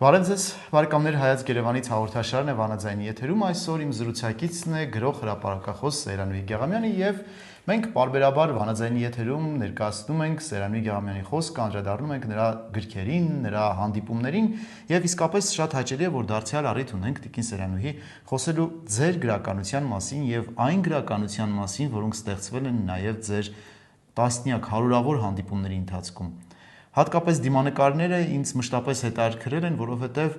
Բարև ձեզ, բարեկամներ, Հայաց Երևանից հաղորդաշարն է Վանաձայնի եթերում, այսօր իմ զրուցակիցն է գրող հրապարակախոս Սեյրանուհի Գեղամյանը եւ մենք պարբերաբար Վանաձայնի եթերում ներկայացնում ենք Սեյրանուհի Գեղամյանի խոսքը, անդրադառնում ենք նրա գրքերին, նրա հանդիպումներին եւ իսկապես շատ հաճելի է, որ դարձյալ առիթ ունենք Տիկին Սեյրանուհի խոսելու ձեր գրականության մասին եւ այն գրականության մասին, որոնք ստեղծվել են նաեւ ձեր տասնյակ հարյուրավոր հանդիպումների ընթացքում։ Հատկապես դիմանկարները ինձ մշտապես հետաքրքրել են, որովհետև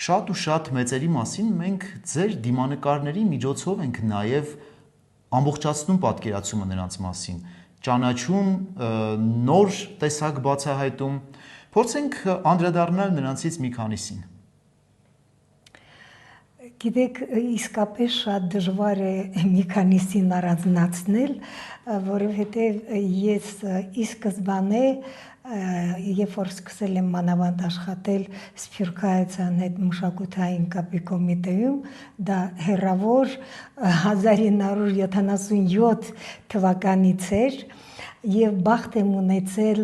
շատ ու շատ մեծերի մասին մենք ձեր դիմանկարների միջոցով ենք նաև ամբողջացնում պատկերացումը նրանց մասին, ճանաչում, նոր տեսակ բացահայտում, փորձենք անդրադառնալ նրանցից մի քանիսին։ Գիտեք, իսկապես շատ դժվար է մի քանիսին առանձնացնել, որովհետև ես ի սկզբանե երբ որ սկսել եմ մանավանդ աշխատել Սփյուռքահայության հետ մշակութային կապի կոմիտեում, դա հեռավոր 1977 թվականից էր եւ բախտ եմ ունեցել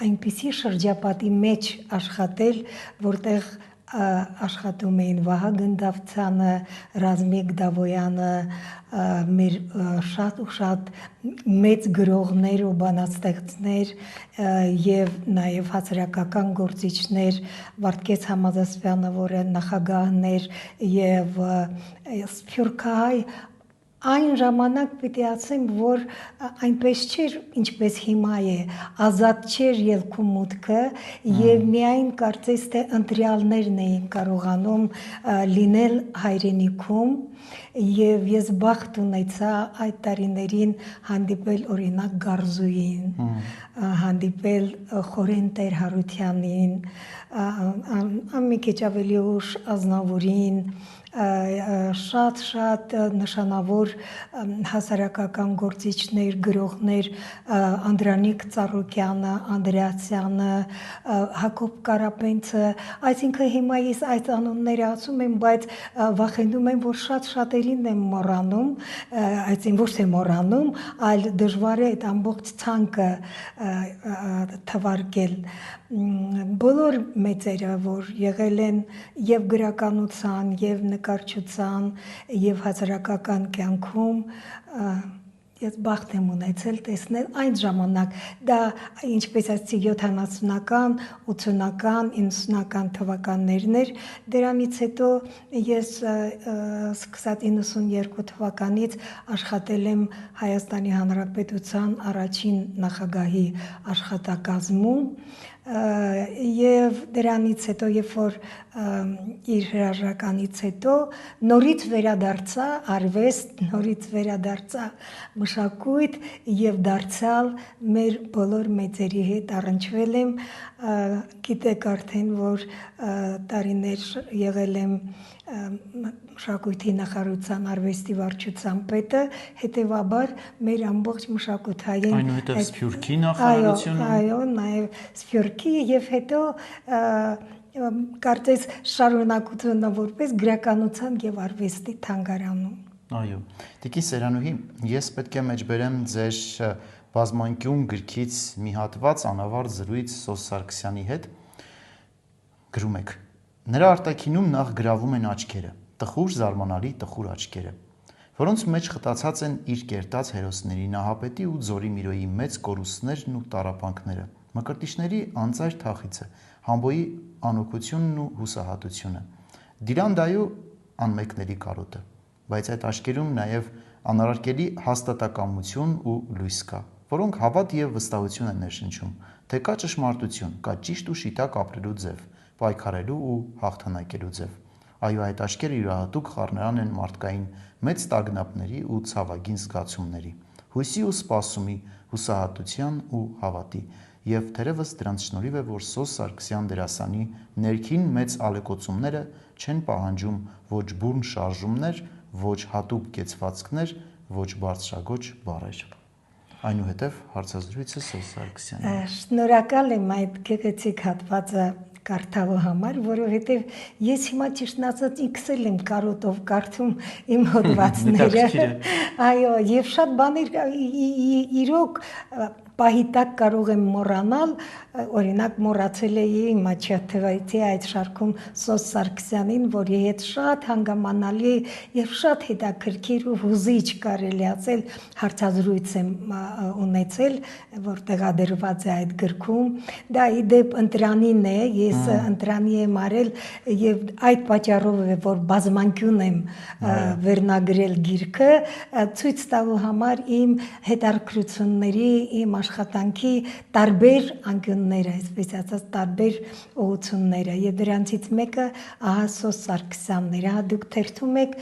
այնպիսի շրջապատի մեջ աշխատել, որտեղ աշխատում էին Վահագն Դավթյանը, Ռազմիկ Դավոյանը, մեր շատ ու շատ մեծ գրողներ ու բանաստեղծներ եւ նաեւ հասարակական գործիչներ, Վարդգես Համազասպյանը, որը նախագահն էր, եւ Սփյուռքահայ այն ժամանակ պիտի ասեմ, որ այնպես չէր, ինչպես հիմա է, ազատ չէր ելքում մուտքը եւ միայն կարծես թե ընտրյալներն էին կարողանում լինել հայրենիքում եւ ես բախտ ունեցա այդ տարիներին հանդիպել օրինակ Գարզուին, հանդիպել Խորեն Տեր Հարությանին, մի քիչ ավելի ուշ Ազնավուրին, շատ նշանավոր հասարակական գործիչներ, գրողներ, Անդրանիկ Ծառուկյանը, Անդրեասյանը, Հակոբ Կարապենցը, այսինքն հիմա ես այդ անունները ասում եմ, բայց վախենում եմ, որ շատերին եմ մոռանում, այսինքն ոչ թե մոռանում, այլ դժվար է այդ ամբողջ ցանկը թվարկել։ Բոլոր մեծերը, որ եղել են եւ գրականության, եւ նկարչության, եւ հասարակական կյանքում, ես բախտ եմ ունեցել տեսնել այն ժամանակ, դա ինչպես ասեցի 70-ական, 80-ական, 90-ական թվականներն էր, դրանից հետո ես սկսած 92 թվականից աշխատել եմ Հայաստանի Հանրապետության առաջին նախագահի աշխատակազմում եւ դրանից հետո երբ որ իր հրաժարականից հետո նորից վերադարձա արվեստ, նորից վերադարձա մշակույթ եւ դարձյալ մեր բոլոր մեծերի հետ առնչվել եմ, գիտեք արդեն որ տարիներ եղել եմ մշակույթի նախարարության արվեստի վարչության պետը, հետևաբար մեր ամբողջ մշակութային այնուհետև Սփյուռքի նախարարությունը, այո, նաև Սփյուռքի եւ հետո կարծես շարունակությունը որպես գրականության եւ արվեստի թանգարանում։ Այո, Տիկին Սեյրանուհի, ես պետք է մեջբերեմ ձեր բազմանկյուն գրքից մի հատված անավարտ զրույց Սոս Սարգսյանի հետ, գրում եք. Նրա արտաքինում նախ գրավում են աչքերը, տխուր զարմանալի տխուր աչքերը, որոնց մեջ խտացած են իր կերտած հերոսների Նահապետի ու Ձորի Միրոյի մեծ կորուստներն ու տառապանքները, Մկրտիչների անծայր թախիցը, Համբոյի անօգությունն ու հուսահատությունը, Դիրանդայու անմեկների կարոտը, բայց այդ աչքերում նաև անարարկելի հաստատակամություն ու լույս կա, որոնք հավատ եւ վստահություն են ներշնչում, թե կա ճշմարտություն, կա ճիշտ ու շիտակ ապրելու ձև, պայքարելու ու հաղթանակելու ձև։ Այո, այդ աչքերը յուրահատուկ խառնարան են մարդկային մեծ տագնապների ու ցավագին զգացումների, հույսի ու սպասումի, հուսահատության ու հավատի, եւ թերևս դրանց շնորհիվ է, որ Սոս Սարգսյան դերասանի ներքին մեծ ալեկոծումները չեն պահանջում ոչ բուրն շարժումներ, ոչ հատուկ կեցվածքներ, ոչ բարձրագոչ բառեր։ Այնուհետև հարցազրույցը Սոս Սարգսյանը։ Շնորհակալ եմ այդ գեղեցիկ հատվածը կարդալու համար, որովհետև ես հիմա ճիշտն ասած ինքս եմ կարոտով կարդում իմ հոդվածները։ Այո, եւ շատ բաներ իրոք պահի տակ կարող եմ մոռանալ, օրինակ մոռացել էի Մաչաթևայցի այդ շարքում Սոս Սարգսյանին, որի հետ շատ հանգամանալի եւ շատ հետաքրքիր ու հուզիչ կարելի ասել հարցազրույց եմ ունեցել, որ տեղադրված է այդ գրքում։ Դա ի դեպ ընտրանին է, ես ընտրանի եմ արել եւ այդ պատճառով է, որ բազմանկյուն եմ վերնագրել գիրքը, ցույց տալու համար իմ հետաքրքրությունների, իմ աշխատանքի տարբեր անկյունները, այսպես ասած, տարբեր ուղղությունները, եւ դրանցից մեկը ահա Սոս Սարգսյանն էր, դուք թերթում եք,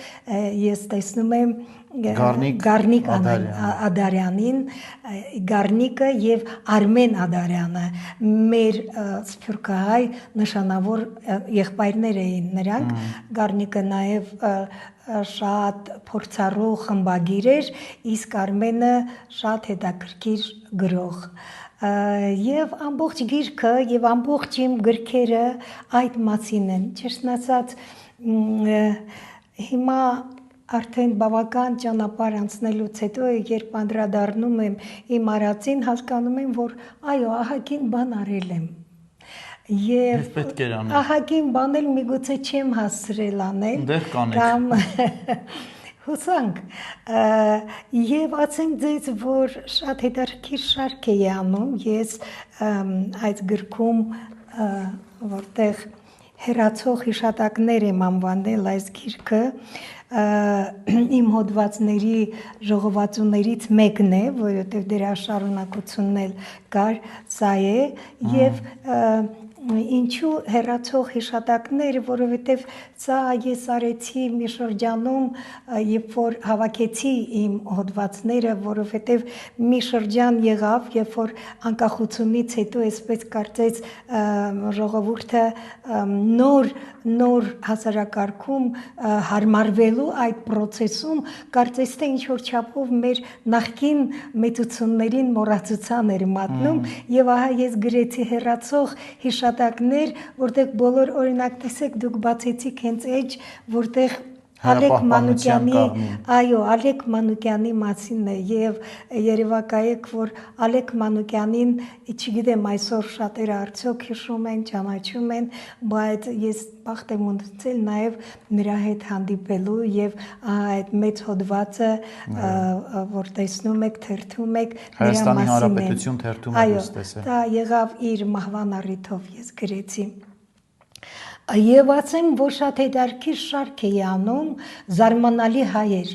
ես տեսնում եմ Գառնիկ Ադարյանին, Գառնիկը եւ Արմեն Ադարյանը, մեր սփյուռքահայ նշանավոր եղբայրներ էին նրանք, Գառնիկը նաեւ շատ փորձառու խմբագիր էր, իսկ Արմենը շատ հետաքրքիր գրող։ Եվ ամբողջ գիրքը եւ ամբողջ իմ գրքերը այդ մասին են, ճիշտն ասած, հիմա արդեն բավական ճանապարհ անցնելուց հետո, երբ անդրադառնում եմ իմ արածին, հասկանում եմ, որ այո, ահագին բան արել եմ։ Եվ պետք էր անել։ Ահագին բան էլ միգուցե չեմ հասցրել անել։ Դեռ կանեք։ Կամ հուսանք, եւ ասեմ ձեզ, որ շատ հետաքրքիր շարք էի անում, ես այդ գրքում, որտեղ հերացող հիշատակներ եմ անվանել այս գիրքը, իմ հոդվածների ժողովածուներից մեկն է, որովհետև դրա շարունակությունն էլ կար, սա է, եւ ինչու հերացող հիշատակներ, որովհետև սա ես արեցի մի շրջանում, երբ որ հավաքեցի իմ հոդվածները, որովհետև մի շրջան եղավ, երբ որ անկախությունից հետո այսպես կարծես ժողովուրդը նոր հասարակարգում հարմարվելու այդ process-ում կարծես թե ինչ որ չափով մեր նախկին մեծություններին մոռացության էր մատնում եւ ահա ես գրեցի հերացող հիշատակներ, որտեղ բոլոր օրինակ տեսեք դուք բացեցիք հենց էջ, որտեղ Ալեք Մանուկյանի մասին է եւ երևակայեք, որ Ալեք Մանուկյանին, չգիտեմ այսօր շատերը արդյոք հիշում են, ճանաչում են, բայց ես բախտ եմ ունեցել նաեւ նրա հետ հանդիպելու եւ այդ մեծ հոդվածը, որ տեսնում եք, թերթում եք, Հայաստանի Հանրապետություն թերթում եք տեսել։ Դա եղավ իր մահվան առիթով ես գրեցի։ Եվ ասեմ, որ շատ հետաքրքիր շարք էի անում զարմանալի հայեր։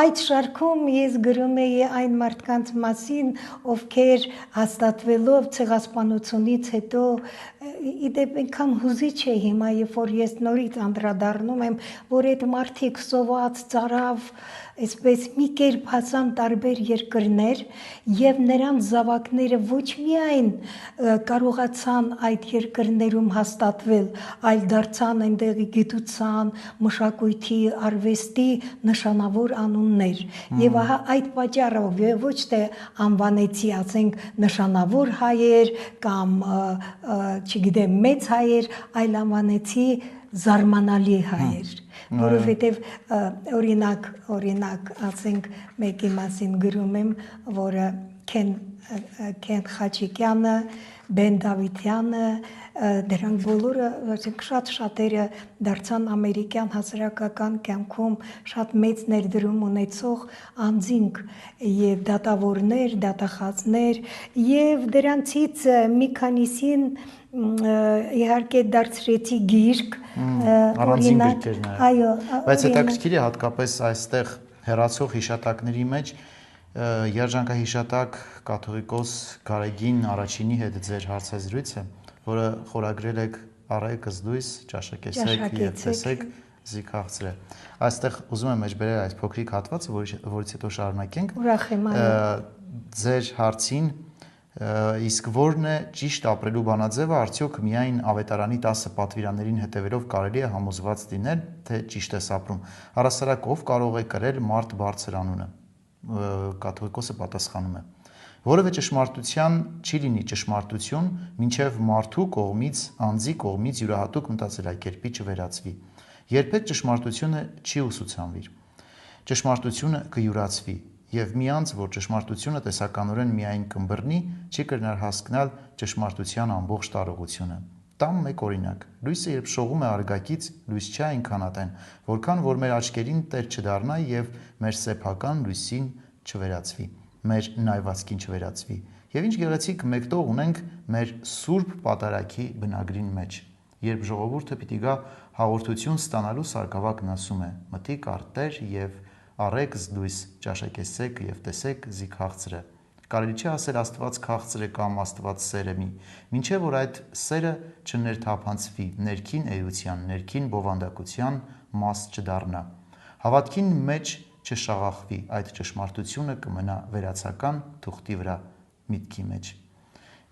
Այդ շարքում ես գրում էի այն մարդկանց մասին, ովքեր հաստատվելով ցեղասպանությունից հետո իդեպ այնքան հուզիչ է հիմա, երբ որ ես նորից անդրադառնում եմ, որ այդ մարդիկ սոված, ծարավ, այսպես մի կերպ հասան տարբեր երկրներ եւ նրանց զավակները ոչ միայն կարողացան այդ երկրներում հաստատվել, այլ դարձան այնտեղի գիտության, մշակույթի, արվեստի նշանավոր անուններ։ Եվ ահա այդ պատճառով ոչ թե անվանեցի, ասենք, նշանավոր հայեր կամ չգիտեմ, մեծ հայեր, այլ անվանեցի զարմանալի հայեր, որովհետև օրինակ, ասենք, մեկի մասին գրում եմ, որը Քեն Խաչիկյանը, Բեն Դավիթյանը, դրանք բոլորը շատերը դարձան ամերիկյան հասարակական կյանքում շատ մեծ ներդրում ունեցող անձինք եւ դատավորներ, դատախազներ եւ դրանցից մի քանիսին իհարկե դարձրեցի գիրք, օրինակ, այո, բայց հետաքրքիր է հատկապես այստեղ հերացող հիշատակների մեջ երջանկահիշատակ կաթողիկոս Գարեգին Առաջինի հետ ձեր հարցազրույցը, որը խորագրել եք «Առայքս դույս, ճաշակեցեք եւ տեսեք, զի քաղցր է»։ Այստեղ ուզում եմ մեջբերել այս փոքրիկ հատվածը, որից հետո շարունակենք։ Ուրախ եմ, այո։ Ձեր հարցին իսկ որն է ճիշտ ապրելու բանաձևը, արդյոք միայն ավետարանի 10 պատվիրաներին հետևելով կարելի է համոզված լինել, թե ճիշտ ես ապրում։ Առասարակ ով կարող է կրել մարդ բարձր անունը։ Կաթողիկոսը պատասխանում է. որևէ ճշմարտության չի լինի ճշմարտություն, մինչև մարդու կողմից, անձի կողմից յուրահատուկ մտածելակերպի չվերածվի։ Երբեք ճշմարտությունը չի ուսուցանվի։ Ճշմարտությունը կյուրացվի։ եւ մի անձ, որ ճշմարտությունը տեսականորեն միայն կմբռնի, չի կրնար հասկանալ ճշմարտության ամբողջ տարողությունը։ Տամ մեկ օրինակ. լույսը երբ շողում է արգակից, լույս չէ այնքան ատեն, որքան որ մեր աչքերին տեր չդառնա եւ մեր սեփական լույսին չվերածվի, մեր նայվածքին չվերածվի։ Եվ ինչ գեղեցիկ մեկտող ունենք մեր սուրբ պատարագի բնագրին մեջ։ Երբ ժողովուրդը պիտի գա հաղորդություն ստանալու, սարգսակն ասում է. մտիկ արտեր եւ առեք զդույս ճաշակեցեք եւ տեսեք զի քաղցրը։ Կարելի չէ ասել Աստված քաղցր է կամ Աստված սեր է մի, մինչև որ այդ սերը չներթափանցվի, ներքին էության, ներքին բովանդակության մաս չդառնա։ Հավատքին մեջ չշաղախվի, այդ ճշմարտությունը կմնա վերացական թուղթի վրա միտքի մեջ։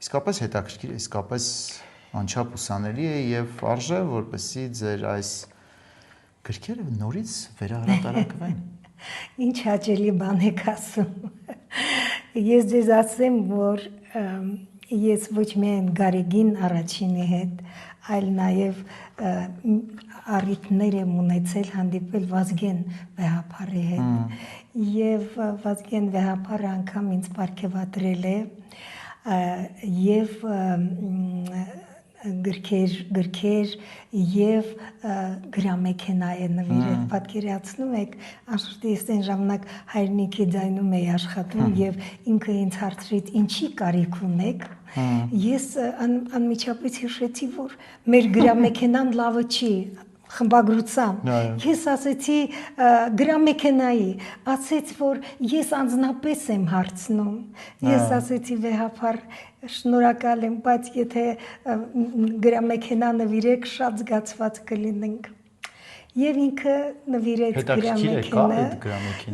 Իսկապես հետաքրքիր է, իսկապես անչափ ուսանելի է եւ արժե, որպեսզի ձեր այս գրքերը նորից վերահրատարակվեն։ Ինչ հաճելի բան եք ասում։ Ես ձեզ ասեմ, որ ես ոչ միայն Գարեգին առաջինի հետ, այլ նաև առիթներ եմ ունեցել հանդիպել Վազգեն Վեհապարի հետ։ Եվ Վազգեն Վեհապարը անգամ ինձ պարգևատրել է եւ գրքեր եւ գրամեքենա է նվիրել, պատկերացնում եք, անշուշտ ես այն ժամանակ հայրենիքի ձայնում էի աշխատում եւ ինքը ինձ հարցրեց ինչի կարիք ունեք, ես անմիջապես հիշեցի, որ մեր գրամեքենան լավը չի, խմբագրության, ես ասեցի գրամեքենայի, ասեց, որ ես անձնապես եմ հարցնում, ես ասեցի Վեհապար, շնորհակալ եմ, բայց եթե գրամեքենա նվիրեք, շատ զգացված կլինենք։ Եվ ինքը նվիրեց գրամեքենա։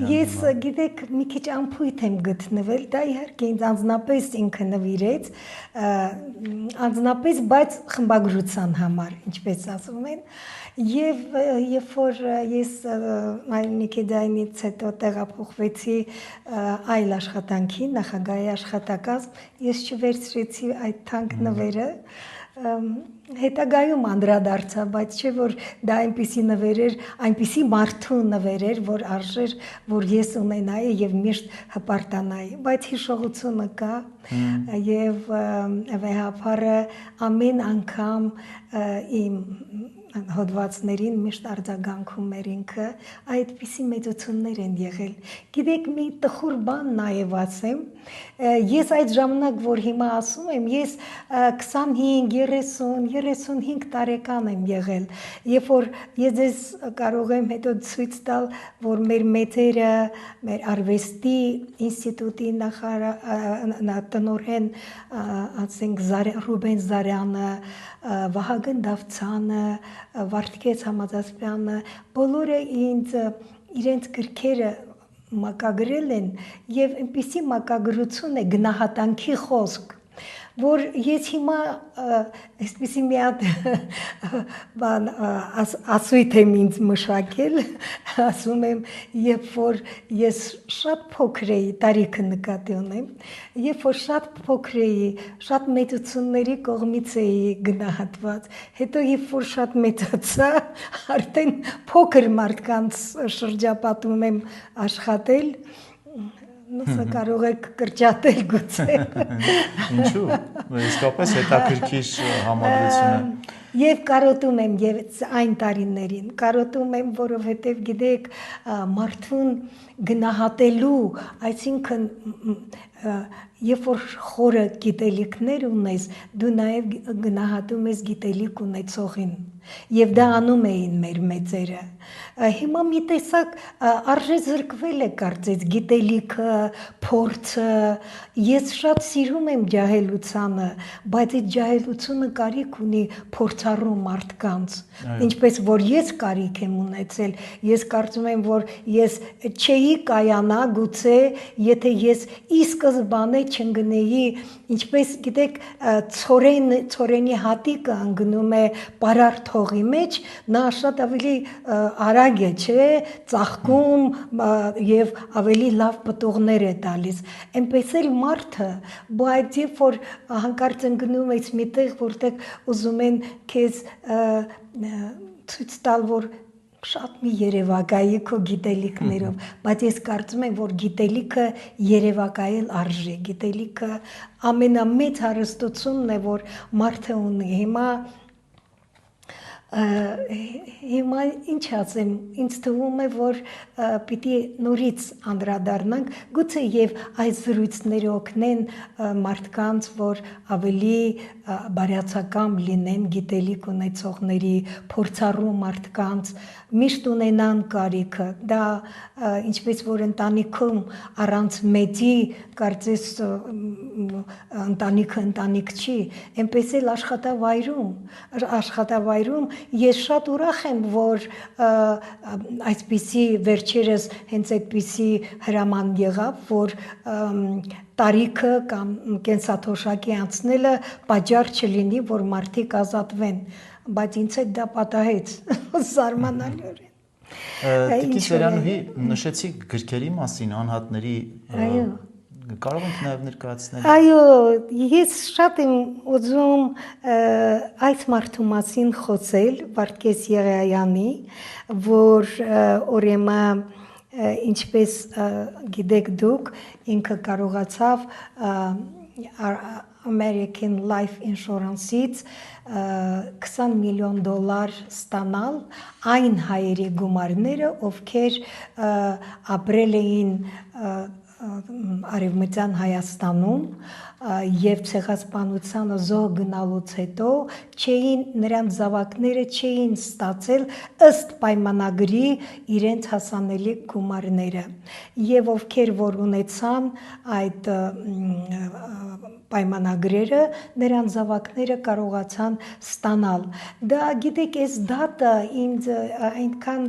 Ես գիտեք, մի քիչ անփույթ եմ գտնվել, դա իհարկե ինձ անձնապես ինքը նվիրեց, անձնապես, բայց խմբագրության համար, ինչպես ասում են։ Եվ երբ որ ես հայրենիքի ձայնից հետո տեղափոխվեցի այլ աշխատանքի, նախագահի աշխատակազմ, ես չվերցրեցի այդ թանկ նվերը, հետագայում անդրադարձա, բայց չէ որ դա այնպիսի նվեր էր, այնպիսի մարդու նվեր էր, որ արժեր, որ ես ունենայի եւ միշտ հպարտանայի, բայց հիշողությունը կա եւ Վեհապարը ամեն անգամ իմ հոդվածներին միշտ արձագանքում էր ինքը, այդպիսի մեծություններ են եղել։ Գիտեք, մի տխուր բան նաև ասեմ, ես այդ ժամանակ, որ հիմա ասում եմ, ես 25-35 տարեկան եմ եղել, երբ որ ես ձեզ կարող եմ հետո ցույց տալ, որ մեր մեծերը, մեր արվեստի ինստիտուտի տնօրեն, ասենք Ռուբեն Զարյանը, Վահագն Դավթյանը, Վարդգես Համազասպյանը, բոլորը ինձ իրենց գրքերը մակագրել են եւ այնպիսի մակագրություն է գնահատանքի խոսք, որ ես հիմա այսպիսի մի հատ բան ասույթ եմ ինձ մշակել, ասում եմ, երբ որ ես շատ փոքր էի, տարիքը նկատի ունեմ, երբ որ շատ փոքր էի, շատ մեծությունների կողմից էի գնահատված, հետո երբ որ շատ մեծացա, արդեն փոքր մարդկանց շրջապատում եմ աշխատել, Նույնիսկ կարող եք կրճատել գուցե։ Ինչու՞, իսկապես հետաքրքիր համադրություն է։ Եվ կարոտում եմ եւ այն տարիներին, կարոտում եմ, որովհետեւ գիտեք, մարդուն գնահատելու, այսինքն երբ որ խորը գիտելիքներ ունես, դու նաեւ գնահատում ես գիտելիք ունեցողին։ Եվ դա անում էին մեր մեծերը։ Հիմա մի տեսակ արժե զրկվել է կարծես գիտելիքը, փորձը, ես շատ սիրում եմ ջահելությանը, բայց այդ ջահելությունը կարիք ունի փորձառու մարդկանց, ինչպես որ ես կարիք եմ ունեցել, ես կարծում եմ, որ ես չէի կայանա գուցե, եթե ես ի սկզբանե չընկնեի, ինչպես գիտեք, ցորենի հատիկը ընկնում է պարարտ հողի մեջ, նա շատ ավելի արագ է, չէ, ծաղկում եւ ավելի լավ պտուղներ է տալիս։ Այնպես էլ մարդը, բայց երբ որ հանկարծ ընկնում ես միտեղ, որտեղ ուզում են քեզ ցույց տալ, որ շատ մի երևակայի քո գիտելիքներով, բայց ես կարծում եմ, որ գիտելիքը երևակայել արժի, գիտելիքը ամենամեծ հարստությունն է, որ մարդը ունի։ Հիմա ինչ ասեմ, ինձ թվում է, որ պիտի նորից անդրադառնանք, գուցե եւ այս զրույցները օգնեն մարդկանց, որ ավելի բարյացակամ լինեն գիտելիք ունեցողների, փորձառու մարդկանց, միշտ ունենան կարիքը։ Դա ինչպես որ ընտանիքում առանց մեծի կարծես ընտանիք չի, այնպես էլ աշխատավայրում ես շատ ուրախ եմ, որ այսպիսի վերջերս հենց այդպիսի հրաման եղավ, որ տարիքը կամ կենսաթոշակի անցնելը պատճառ չլինի, որ մարդիկ ազատվեն, բայց ինձ հետ դա պատահեց զարմանալիորեն։ Տիկին Սերանուհի, նշեցիք գրքերի մասին, անհատների, կարող ենք նաև ներկայացնել։ Այո, ես շատ եմ ուզում այս մարդու մասին խոսել, Վարդգես Եղիայանի, որ ուրեմն ինչպես գիտեք դուք, ինքը կարողացավ American Life Insurance-ից $20 միլիոն ստանալ այն հայերի գումարները, ովքեր ապրել էին Արևմտյան Հայաստանում եւ ցեղասպանությանը զոհ գնալուց հետո նրանց զավակները չէին ստացել ըստ պայմանագրի իրենց հասանելի գումարները եւ ովքեր որ ունեցան այդ պայմանագրերը նրանց զավակները կարողացան ստանալ։ Դա գիտեք, այս դատը ինձ այնքան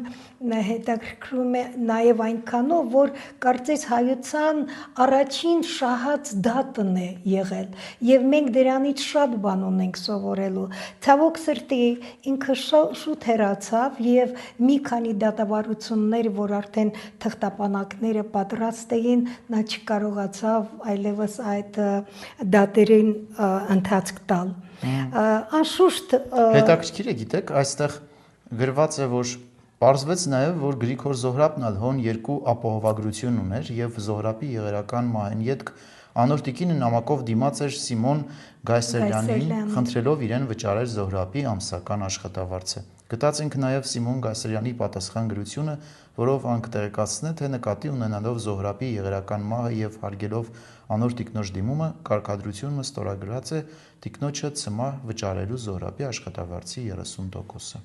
հետաքրքրում է նաև այնքանով, որ կարծես հայության առաջին շահած դատն է եղել եւ մենք դրանից շատ բան ունենք սովորելու։ Ցավոք սրտի ինքը շուտ հեռացավ եւ մի քանի դատավարություններ, որ արդեն թղթապանակները պատրաստ էին, նա չկարողացավ այլևս այդ դատերին ընթացք տալ։ Անշուշտ հետաքրքիր է, գիտեք, այստեղ գրված է, որ պարզվեց նաև, որ Գրիգոր Զոհրաբն ալ հոն երկու ապահովագրություն ուներ եւ Զոհրաբի եղերական մահեն ետք անոր տիկինը նամակով դիմաց էր Սիմոն Գայսերյանին, խնդրելով իրեն վճարել Զոհրաբի ամսական աշխատավարձը։ Գտած ենք նաև Սիմոն Գայսերյանի պատասխան գրությունը, որով ան կտեղեկացնե, թե նկատի ունենալով Զոհրաբի եղերական մահը եւ հարգելով անոր տիկնոջ դիմումը, կարգադրությունը ստորագրած է տիկնոջը ցմահ վճարելու Զոհրաբի աշխատավարձի 30%-ը։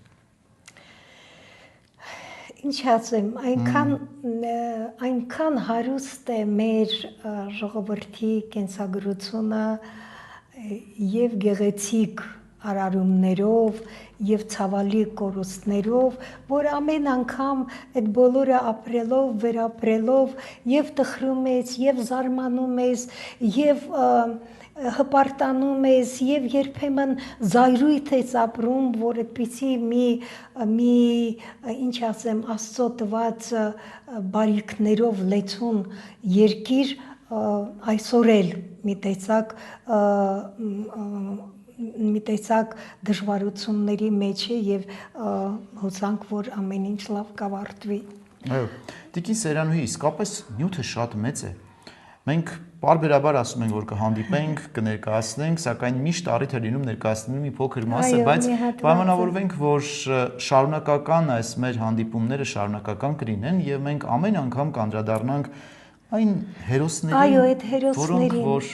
Ինչ ասեմ, այնքան հարուստ է մեր ժողովրդի կենսագրությունը եւ գեղեցիկ արարումներով եւ ցավալի կորուստներով, որ ամեն անգամ այդ բոլորը ապրելով, վերապրելով եւ տխրում ես, եւ զարմանում ես, եւ հպարտանում ես եւ երբեմն զայրույթ ես ապրում, որ այդպիսի մի ինչ ասեմ, Աստծո տված բարիքներով լեցուն երկիր այսօր էլ մի տեսակ դժվարությունների մեջ է եւ հուսանք, որ ամեն ինչ լավ կավարտվի։ Այո, Տիկին Սերանուհի, իսկապես նյութը շատ մեծ է։ Մենք պարբերաբար ասում ենք, որ կհանդիպենք, կներկայացնենք, սակայն միշտ առիթ է լինում ներկայացնելու մի փոքր մասը, բայց պայմանավորվենք, որ շարունակական այս մեր հանդիպումները շարունակական կլինեն եւ մենք ամեն անգամ կանդրադառնանք այն հերոսներին, որոնք որ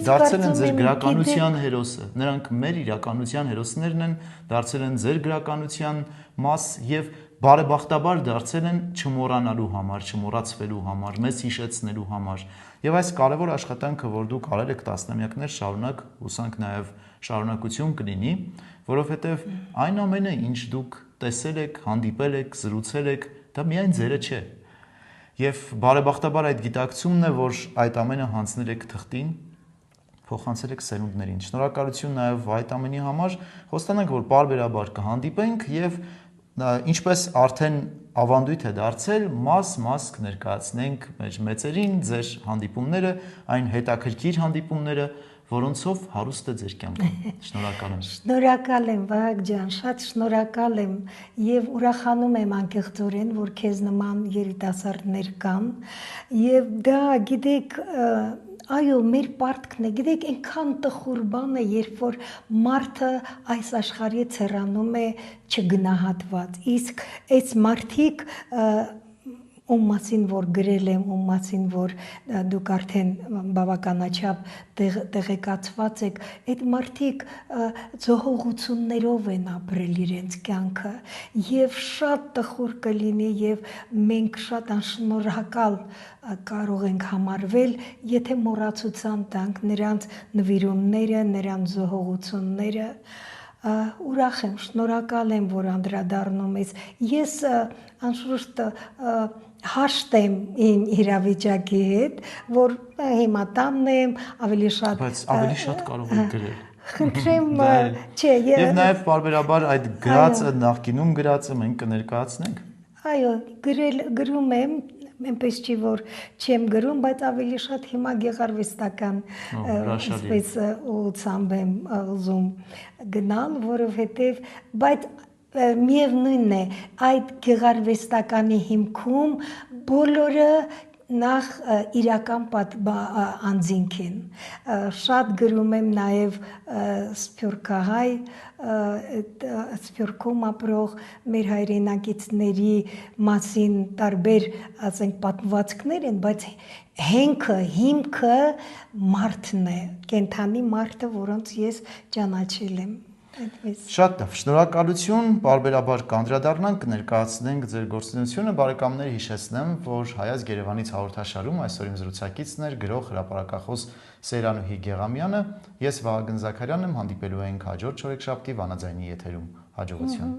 դարձել են ձեր գրականության հերոսը, նրանք մեր իրականության հերոսներն են, դարձել են ձեր գրականության մաս եւ բարեբախտաբար դարձել են չմոռանալու համար, չմոռացվելու համար, մեզ հիշեցնելու համար։ Եվ այս կարևոր աշխատանքը, որ դուք արել եք տասնամյակներ շարունակ, հուսանք նաև շարունակություն կլինի, որովհետև այն ամենը, ինչ դուք տեսել եք, հանդիպել եք, զրուցել եք, դա միայն ձերը չէ։ Եվ բարեբախտաբար այդ գիտակցումն է, որ այդ ամենը հանձնել եք թղթին, փոխանցել եք սերունդներին։ Շնորհակալություն նաև այդ ամենի համար։ Խոստանանք, որ պարբերաբար կհանդիպենք եւ ինչպես արդեն ավանդույթ է դարձել, մաս կներկայացնենք մեր մեծերին, ձեր հանդիպումները, այն հետաքրքիր հանդիպումները, որոնցով հարուստ է ձեր կյանքը։ Շնորհակալ եմ։ Շնորհակալ եմ, Վահագ ջան, շատ շնորհակալ եմ եւ ուրախանում եմ անկեղծորեն, որ քեզ նման երիտասարդներ կան եւ դա գիտեք այո, մեր պարտքն է, գիտեք, այնքան տխուր բան է, երբ որ մարդը այս աշխարհից հեռանում է չգնահատված։ Իսկ այս մարդիկ ում մասին որ գրել եմ, ում մասին որ դուք արդեն բավականաչափ տեղեկացված եք, այդ մարդիկ զոհողություններով են ապրել իրենց կյանքը եւ շատ տխուր կլինի եւ մենք շատ անշնորհակալ կարող ենք համարվել, եթե մոռացության տանք նրանց նվիրումները, նրանց զոհողությունները ուրախ եմ, շնորհակալ եմ, որ անդրադառնում ես։ Ես անշուշտ հաշտ եմ իմ իրավիճակի հետ, որ հիմա տանն եմ, ավելի շատ Բայց ավելի շատ կարող եք գրել։ Խնդրեմ, չէ, Եվ նաև բարբերաբար այդ գրածը նախկինում գրածը մենք կներկայացնենք։ Այո, գրում եմ, այնպես չի որ չեմ գրում, բայց ավելի շատ հիմա գեղարվեստական այսպես ուղղությամբ եմ ուզում գնալ, որովհետև բայց միևնույնն է, այդ գեղարվեստականի հիմքում բոլորը նախ իրական անձինք են։ Շատ գրում եմ նաև սփյուռքահայ, Սփյուռքում ապրող մեր հայրենակիցների մասին տարբեր, ասենք, պատմվածքներ են, բայց հիմքը մարդն է, կենդանի մարդը, որոնց ես ճանաչել եմ։ Շատ լավ, շնորհակալություն, բարբերաբար կանդրադառնանք, կներկայացնենք ձեր գործունեությունը, բարեկամներ հիշեցնեմ, որ Հայաց Երևանից հաղորդաշարում այսօր իմ զրուցակիցն էր գրող հրապարակախոս Սեյրանուհի Գեղամյանը, ես Վահագն Զաքարյանն եմ, հանդիպելու ենք հաջորդ չորեքշաբթի վանաձայնի եթերում, հաջողություն։